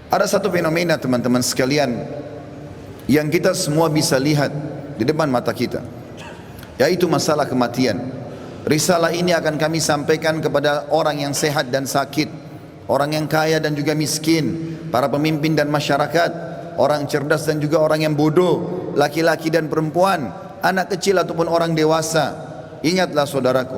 Ada satu fenomena teman-teman sekalian yang kita semua bisa lihat di depan mata kita, yaitu masalah kematian. Risalah ini akan kami sampaikan kepada orang yang sehat dan sakit, orang yang kaya dan juga miskin, para pemimpin dan masyarakat, orang cerdas dan juga orang yang bodoh, laki-laki dan perempuan, anak kecil ataupun orang dewasa. Ingatlah saudaraku,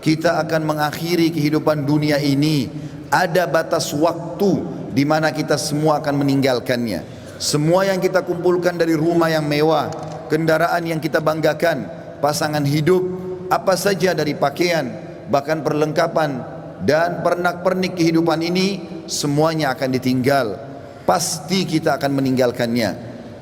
kita akan mengakhiri kehidupan dunia ini. Ada batas waktu di mana kita semua akan meninggalkannya. Semua yang kita kumpulkan dari rumah yang mewah, kendaraan yang kita banggakan, pasangan hidup, apa saja dari pakaian, bahkan perlengkapan dan pernak-pernik kehidupan ini, semuanya akan ditinggal. Pasti kita akan meninggalkannya.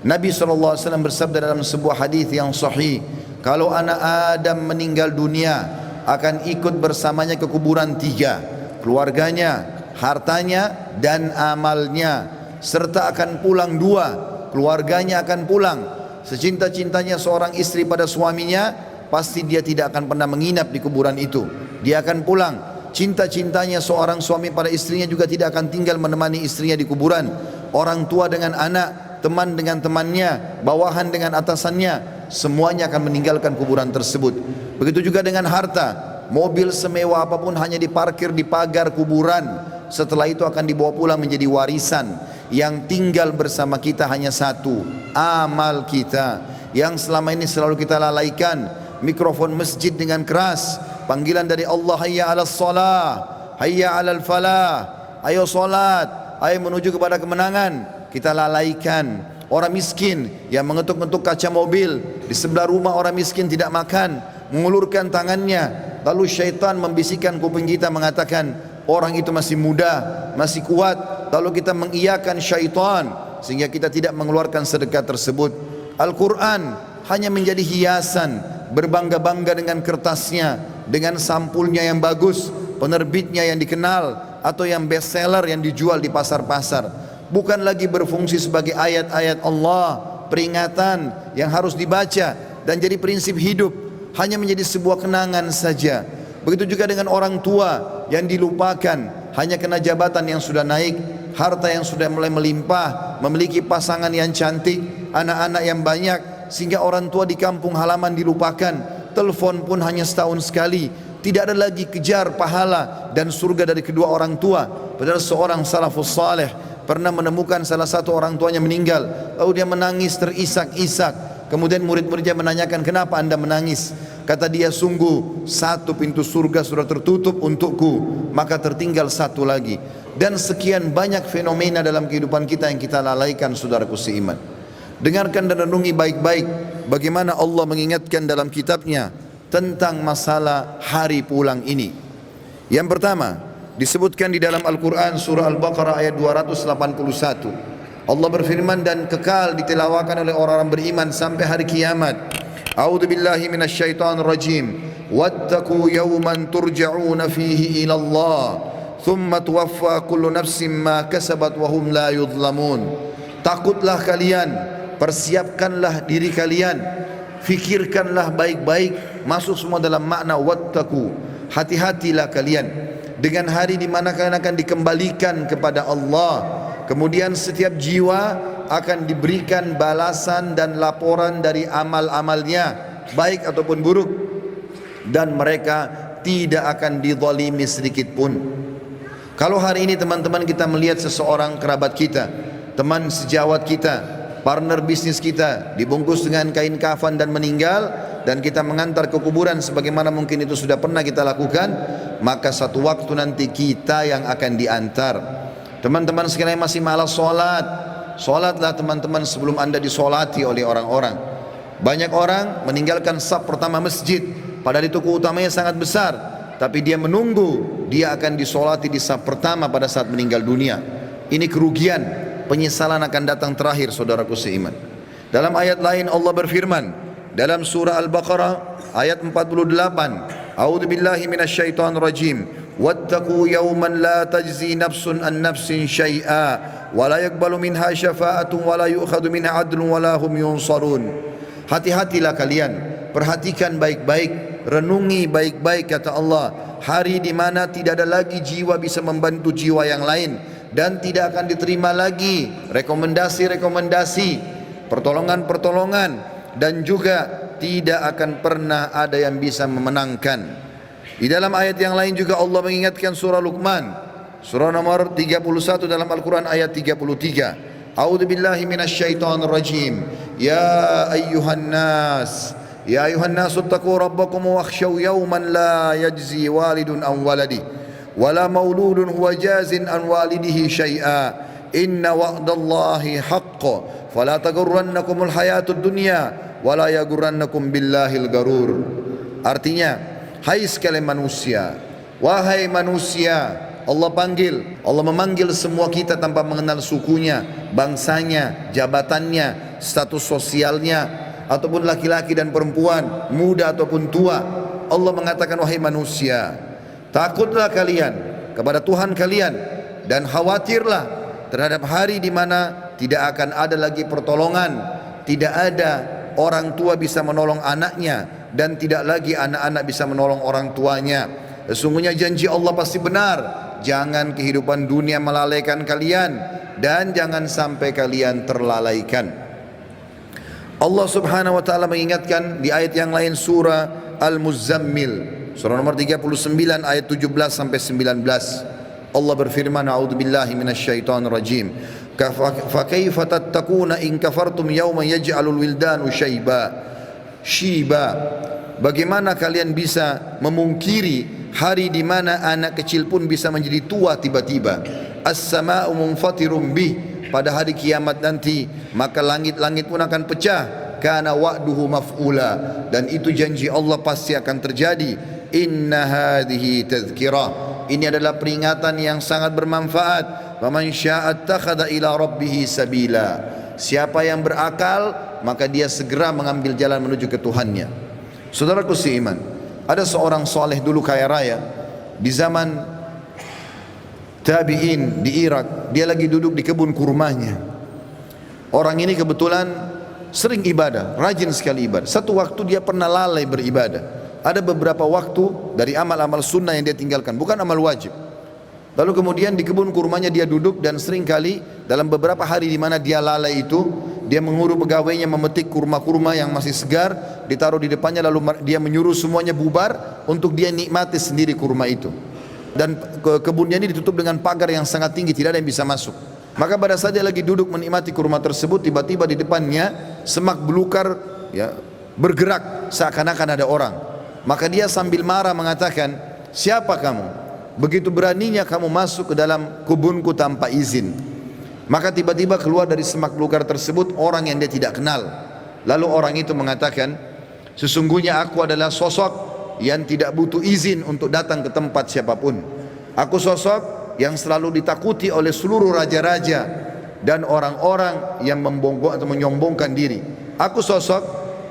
Nabi SAW bersabda dalam sebuah hadis yang sahih, kalau anak Adam meninggal dunia, akan ikut bersamanya ke kuburan tiga: keluarganya, hartanya, dan amalnya. Serta akan pulang dua, keluarganya akan pulang. Secinta-cintanya seorang istri pada suaminya, pasti dia tidak akan pernah menginap di kuburan itu. Dia akan pulang. Cinta-cintanya seorang suami pada istrinya juga tidak akan tinggal menemani istrinya di kuburan. Orang tua dengan anak, teman dengan temannya, bawahan dengan atasannya, semuanya akan meninggalkan kuburan tersebut. Begitu juga dengan harta. Mobil semewah apapun hanya diparkir di pagar kuburan. Setelah itu akan dibawa pulang menjadi warisan. Yang tinggal bersama kita hanya satu, amal kita, yang selama ini selalu kita lalaikan. Mikrofon masjid dengan keras, panggilan dari Allah, hayya 'alas shalah, hayya 'alal falah, ayo salat, ayo menuju kepada kemenangan, kita lalaikan. Orang miskin yang mengetuk-ngetuk kaca mobil di sebelah rumah orang miskin tidak makan, mengulurkan tangannya, lalu syaitan membisikkan kuping kita mengatakan orang itu masih muda, masih kuat. Lalu kita mengiyakan syaitan sehingga kita tidak mengeluarkan sedekah tersebut. Al-Quran hanya menjadi hiasan, berbangga-bangga dengan kertasnya, dengan sampulnya yang bagus, penerbitnya yang dikenal, atau yang bestseller yang dijual di pasar-pasar. Bukan lagi berfungsi sebagai ayat-ayat Allah, peringatan yang harus dibaca dan jadi prinsip hidup, hanya menjadi sebuah kenangan saja. Begitu juga dengan orang tua yang dilupakan, hanya kena jabatan yang sudah naik, harta yang sudah mulai melimpah, memiliki pasangan yang cantik, anak-anak yang banyak, sehingga orang tua di kampung halaman dilupakan. Telepon pun hanya setahun sekali. Tidak ada lagi kejar pahala dan surga dari kedua orang tua. Padahal seorang salafus saleh pernah menemukan salah satu orang tuanya meninggal, lalu dia menangis terisak-isak. Kemudian murid-muridnya menanyakan, kenapa anda menangis? Kata dia, sungguh satu pintu surga sudah tertutup untukku, maka tertinggal satu lagi. Dan sekian banyak fenomena dalam kehidupan kita yang kita lalaikan, saudaraku seiman. Dengarkan dan renungi baik-baik bagaimana Allah mengingatkan dalam kitabnya tentang masalah hari pulang ini. Yang pertama disebutkan di dalam Al-Quran surah Al-Baqarah ayat 281. Allah berfirman, dan kekal ditilawakan oleh orang-orang beriman sampai hari kiamat. A'udzu billahi minasyaitonir rajim. Wattaqu yawman turja'una fihi ila Allah, thumma tuwaffa kullu nafsin ma kasabat wa hum la yudhlamun. Takutlah kalian, persiapkanlah diri kalian, fikirkanlah baik-baik, masuk semua dalam makna wattaqu. Hati-hatilah kalian dengan hari di mana kalian akan dikembalikan kepada Allah. Kemudian setiap jiwa akan diberikan balasan dan laporan dari amal-amalnya, baik ataupun buruk, dan mereka tidak akan dizalimi sedikit pun. Kalau hari ini teman-teman kita melihat seseorang kerabat kita, teman sejawat kita, partner bisnis kita dibungkus dengan kain kafan dan meninggal, dan kita mengantar ke kuburan sebagaimana mungkin itu sudah pernah kita lakukan, maka satu waktu nanti kita yang akan diantar. Teman-teman sekalian masih malas sholat, sholatlah teman-teman sebelum anda disolati oleh orang-orang. Banyak orang meninggalkan saf pertama masjid, padahal itu keutamanya sangat besar, tapi dia menunggu dia akan disolati di saf pertama pada saat meninggal dunia. Ini kerugian, penyesalan akan datang terakhir, saudaraku seiman. Dalam ayat lain Allah berfirman dalam surah Al-Baqarah ayat 48, A'udzu billahi minasyaitonir rajim. Wattaqu yawman la tajzi nafsun an nafsin syai'a wa la yaqbalu minha syafa'atun wa la yu'khadhu minha 'adlun wa la hum yunsarun. Hati-hatilah kalian, perhatikan baik-baik, renungi baik-baik kata Allah, hari di mana tidak ada lagi jiwa bisa membantu jiwa yang lain, dan tidak akan diterima lagi rekomendasi-rekomendasi, pertolongan-pertolongan, dan juga tidak akan pernah ada yang bisa memenangkan. Di dalam ayat yang lain juga Allah mengingatkan surah Luqman, surah nomor 31 dalam Al-Quran ayat 33. A'udzu billahi minasyaitonir rajim. Ya ayyuhan nas ittaqu rabbakum wakhshaw yawman la yajzi walidun an waladi wala mauludun huwa jazin an walidihi syai'a inna wa'dallahi haqqun fala taghurrannakumul hayatud dunya wala yaghurrannakum billahil garur. Artinya, hai sekalian manusia, wahai manusia, Allah memanggil semua kita tanpa mengenal sukunya, bangsanya, jabatannya, status sosialnya, ataupun laki-laki dan perempuan, muda ataupun tua. Allah mengatakan, wahai manusia, takutlah kalian kepada Tuhan kalian dan khawatirlah terhadap hari di mana tidak akan ada lagi pertolongan, tidak ada orang tua bisa menolong anaknya, dan tidak lagi anak-anak bisa menolong orang tuanya. Sesungguhnya janji Allah pasti benar. Jangan kehidupan dunia melalaikan kalian, dan jangan sampai kalian terlalaikan. Allah subhanahu wa ta'ala mengingatkan di ayat yang lain, surah Al-Muzammil, surah nomor 39 ayat 17 sampai 19. Allah berfirman, a'udzubillahi minasyaitonir rajim. Fakaifa tattaquna in kafartum yawman yaj'alul wildanu shiba. Bagaimana kalian bisa memungkiri hari di mana anak kecil pun bisa menjadi tua tiba-tiba? As-sama'u munfatirum bih, pada hari kiamat nanti maka langit-langit pun akan pecah. Kana wa'duhu maf'ula, dan itu janji Allah pasti akan terjadi. Inna hadhihi tadhkirah, ini adalah peringatan yang sangat bermanfaat. Faman syaa'a attakhadha ila rabbih sabila, siapa yang berakal maka dia segera mengambil jalan menuju ke Tuhannya. Saudaraku seiman, ada seorang soleh dulu kaya raya di zaman tabi'in di Irak. Dia lagi duduk di kebun kurmanya. Orang ini kebetulan sering ibadah, rajin sekali ibadah. Satu waktu dia pernah lalai beribadah. Ada beberapa waktu dari amal-amal sunnah yang dia tinggalkan, bukan amal wajib. Lalu kemudian di kebun kurmanya dia duduk, dan seringkali dalam beberapa hari di mana dia lalai itu, dia menguruh pegawainya memetik kurma-kurma yang masih segar, ditaruh di depannya, lalu dia menyuruh semuanya bubar untuk dia nikmati sendiri kurma itu. Dan kebunnya ini ditutup dengan pagar yang sangat tinggi, tidak ada yang bisa masuk. Maka pada saat dia lagi duduk menikmati kurma tersebut, tiba-tiba di depannya semak belukar ya, bergerak seakan-akan ada orang. Maka dia sambil marah mengatakan, siapa kamu? Begitu beraninya kamu masuk ke dalam kebunku tanpa izin. Maka tiba-tiba keluar dari semak belukar tersebut orang yang dia tidak kenal. Lalu orang itu mengatakan, sesungguhnya aku adalah sosok yang tidak butuh izin untuk datang ke tempat siapapun. Aku sosok yang selalu ditakuti oleh seluruh raja-raja dan orang-orang yang membongkok atau menyombongkan diri. Aku sosok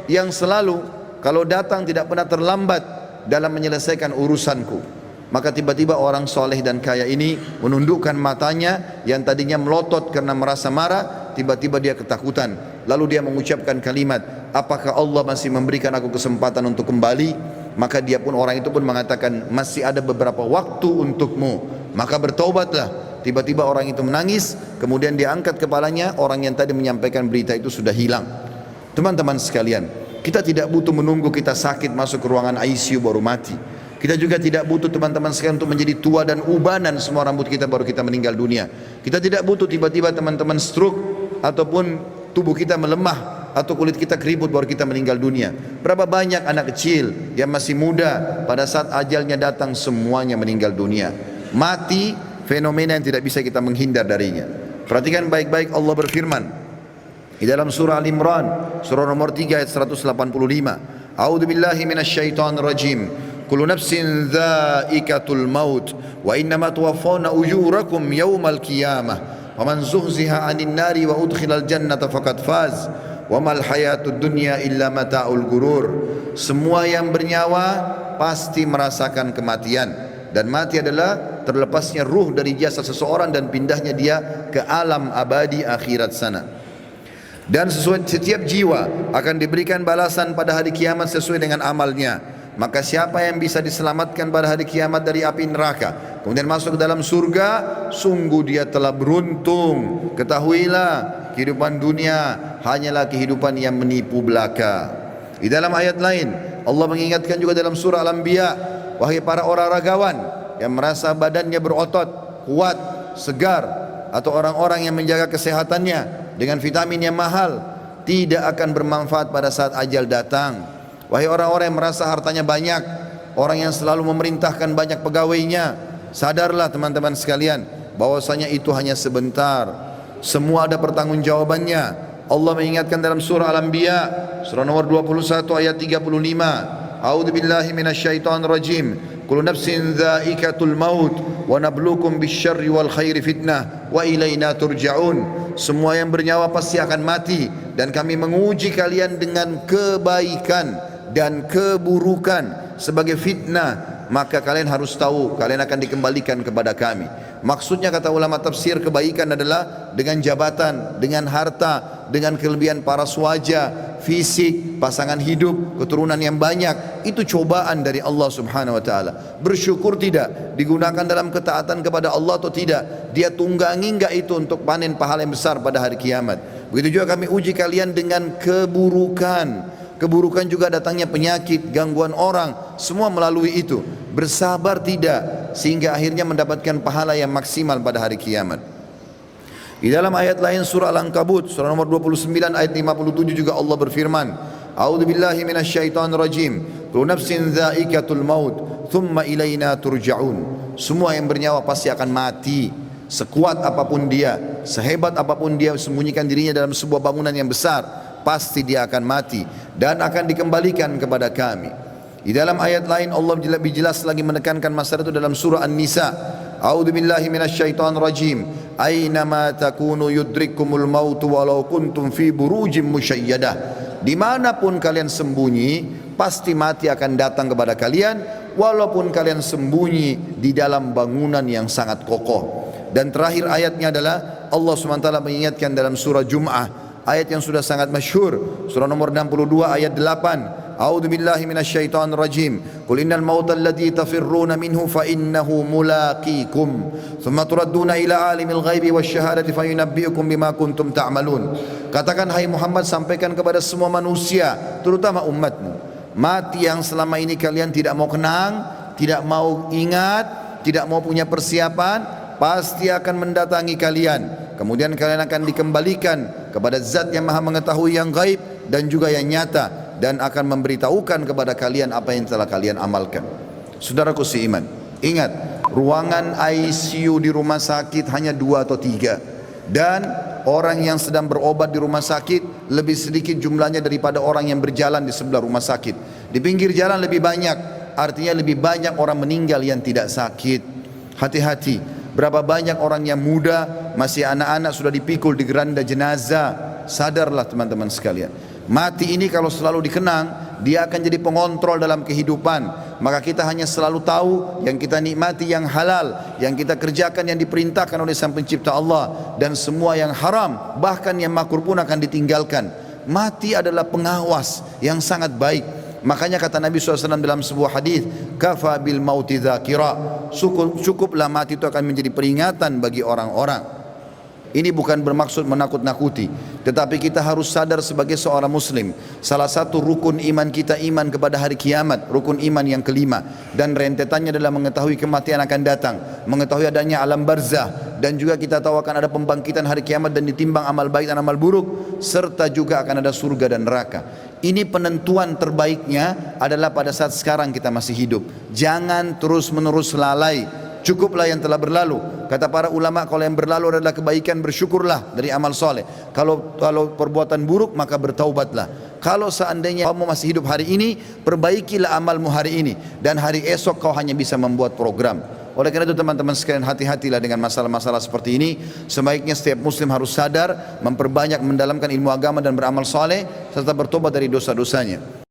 yang selalu kalau datang tidak pernah terlambat dalam menyelesaikan urusanku. Maka tiba-tiba orang soleh dan kaya ini menundukkan matanya yang tadinya melotot karena merasa marah, tiba-tiba dia ketakutan. Lalu dia mengucapkan kalimat, apakah Allah masih memberikan aku kesempatan untuk kembali? Maka dia pun, orang itu pun mengatakan, masih ada beberapa waktu untukmu, maka bertaubatlah. Tiba-tiba orang itu menangis, kemudian dia angkat kepalanya, orang yang tadi menyampaikan berita itu sudah hilang. Teman-teman sekalian, kita tidak butuh menunggu kita sakit masuk ke ruangan ICU baru mati. Kita juga tidak butuh teman-teman sekalian untuk menjadi tua dan ubanan semua rambut kita baru kita meninggal dunia. Kita tidak butuh tiba-tiba teman-teman stroke ataupun tubuh kita melemah atau kulit kita keriput baru kita meninggal dunia. Berapa banyak anak kecil yang masih muda pada saat ajalnya datang semuanya meninggal dunia. Mati fenomena yang tidak bisa kita menghindar darinya. Perhatikan baik-baik, Allah berfirman di dalam surah Al-Imran, surah nomor 3 ayat 185. A'udzu billahi minasyaitonir rajim. Kullu nafsin dha'iqatul maut wa innama tuwaffawna ujurakum yawmal qiyamah wa man zuhziha 'anil nari wa udkhilal jannata faqad faz wa mal hayatud dunya illa mata'ul gurur. Semua yang bernyawa pasti merasakan kematian, dan mati adalah terlepasnya ruh dari jasad seseorang dan pindahnya dia ke alam abadi akhirat sana. Dan setiap jiwa akan diberikan balasan pada hari kiamat sesuai dengan amalnya. maka siapa yang bisa diselamatkan pada hari kiamat dari api neraka kemudian masuk ke dalam surga, sungguh dia telah beruntung. Ketahuilah, kehidupan dunia hanyalah kehidupan yang menipu belaka. Di dalam ayat lain Allah mengingatkan juga dalam surah Al-Anbiya, wahai para orang ragawan yang merasa badannya berotot, kuat, segar, atau orang-orang yang menjaga kesehatannya dengan vitamin yang mahal, tidak akan bermanfaat pada saat ajal datang. Wahai orang-orang yang merasa hartanya banyak, orang yang selalu memerintahkan banyak pegawainya, sadarlah teman-teman sekalian bahwasanya itu hanya sebentar. Semua ada pertanggungjawabannya. Allah mengingatkan dalam surah Al-Anbiya, surah nomor 21 ayat 35, A'udzu billahi minasyaitonir rajim. Kullu nafsin dha'iqatul maut wa nabluukum bisyarri wal khairi fitnah wa ilaina turja'un. Semua yang bernyawa pasti akan mati dan kami menguji kalian dengan kebaikan dan keburukan sebagai fitnah, maka kalian harus tahu kalian akan dikembalikan kepada kami. Maksudnya kata ulama tafsir, kebaikan adalah dengan jabatan, dengan harta, dengan kelebihan paras wajah, fisik, pasangan hidup, keturunan yang banyak. Itu cobaan dari Allah subhanahu wa ta'ala. Bersyukur tidak, digunakan dalam ketaatan kepada Allah atau tidak, dia tunggangi enggak itu untuk panen pahala yang besar pada hari kiamat. Begitu juga kami uji kalian dengan keburukan. Keburukan juga datangnya penyakit, gangguan orang, semua melalui itu. Bersabar tidak, sehingga akhirnya mendapatkan pahala yang maksimal pada hari kiamat. Di dalam ayat lain surah Al-Ankabut, surah nomor 29 ayat 57 juga Allah berfirman, A'udzu billahi minasyaitonir rajim. Kullu nafsin dha'iqatul maut, thumma ilaina turja'un. Semua yang bernyawa pasti akan mati. Sekuat apapun dia, sehebat apapun dia sembunyikan dirinya dalam sebuah bangunan yang besar, pasti dia akan mati dan akan dikembalikan kepada kami. Di dalam ayat lain Allah lebih jelas lagi menekankan masalah itu dalam surah An-Nisa. A'udzu billahi minasyaitonir rajim. Aynama takunu yudrikkumul maut walau kuntum fi burujim musyayyadah. Dimanapun kalian sembunyi, pasti mati akan datang kepada kalian, walaupun kalian sembunyi di dalam bangunan yang sangat kokoh. Dan terakhir ayatnya adalah Allah SWT mengingatkan dalam surah Jum'ah, ayat yang sudah sangat masyhur, surah nomor 62 ayat 8. A'udzu billahi minasyaitonir rajim. Qul innal mauta alladzi tafirruna minhu fa innahu mulaqikum. Tsumma turadduna ila alimil ghaibi wasyahadati fayunabbiukum bima kuntum ta'malun. Katakan hai Muhammad, sampaikan kepada semua manusia, terutama umatmu, mati yang selama ini kalian tidak mau kenang, tidak mau ingat, tidak mau punya persiapan, pasti akan mendatangi kalian. Kemudian kalian akan dikembalikan kepada zat yang maha mengetahui yang gaib dan juga yang nyata, dan akan memberitahukan kepada kalian apa yang telah kalian amalkan. Saudaraku seiman, ingat, ruangan ICU di rumah sakit hanya 2 atau 3, dan orang yang sedang berobat di rumah sakit lebih sedikit jumlahnya daripada orang yang berjalan di sebelah rumah sakit. Di pinggir jalan lebih banyak, artinya lebih banyak orang meninggal yang tidak sakit. Hati-hati. Berapa banyak orang yang muda, masih anak-anak sudah dipikul di geranda jenazah. Sadarlah teman-teman sekalian, mati ini kalau selalu dikenang, dia akan jadi pengontrol dalam kehidupan. Maka kita hanya selalu tahu yang kita nikmati yang halal, yang kita kerjakan yang diperintahkan oleh Sang Pencipta Allah, dan semua yang haram, bahkan yang makruh pun akan ditinggalkan. Mati adalah pengawas yang sangat baik. Makanya kata Nabi SAW dalam sebuah hadis, kafa bil mauti dzakira, cukuplah mati itu akan menjadi peringatan bagi orang-orang. Ini bukan bermaksud menakut-nakuti, tetapi kita harus sadar sebagai seorang muslim, salah satu rukun iman kita iman kepada hari kiamat, rukun iman yang kelima, dan rentetannya adalah mengetahui kematian akan datang, mengetahui adanya alam barzah, dan juga kita tahu akan ada pembangkitan hari kiamat dan ditimbang amal baik dan amal buruk, serta juga akan ada surga dan neraka. Ini penentuan terbaiknya adalah pada saat sekarang kita masih hidup. Jangan terus-menerus lalai. Cukuplah yang telah berlalu. Kata para ulama, kalau yang berlalu adalah kebaikan, bersyukurlah dari amal soleh. Kalau perbuatan buruk, maka bertaubatlah. Kalau seandainya kamu masih hidup hari ini, perbaikilah amalmu hari ini, dan hari esok kau hanya bisa membuat program. Oleh karena itu teman-teman sekalian, hati-hatilah dengan masalah-masalah seperti ini. Sebaiknya setiap muslim harus sadar, memperbanyak mendalamkan ilmu agama dan beramal soleh, serta bertobat dari dosa-dosanya.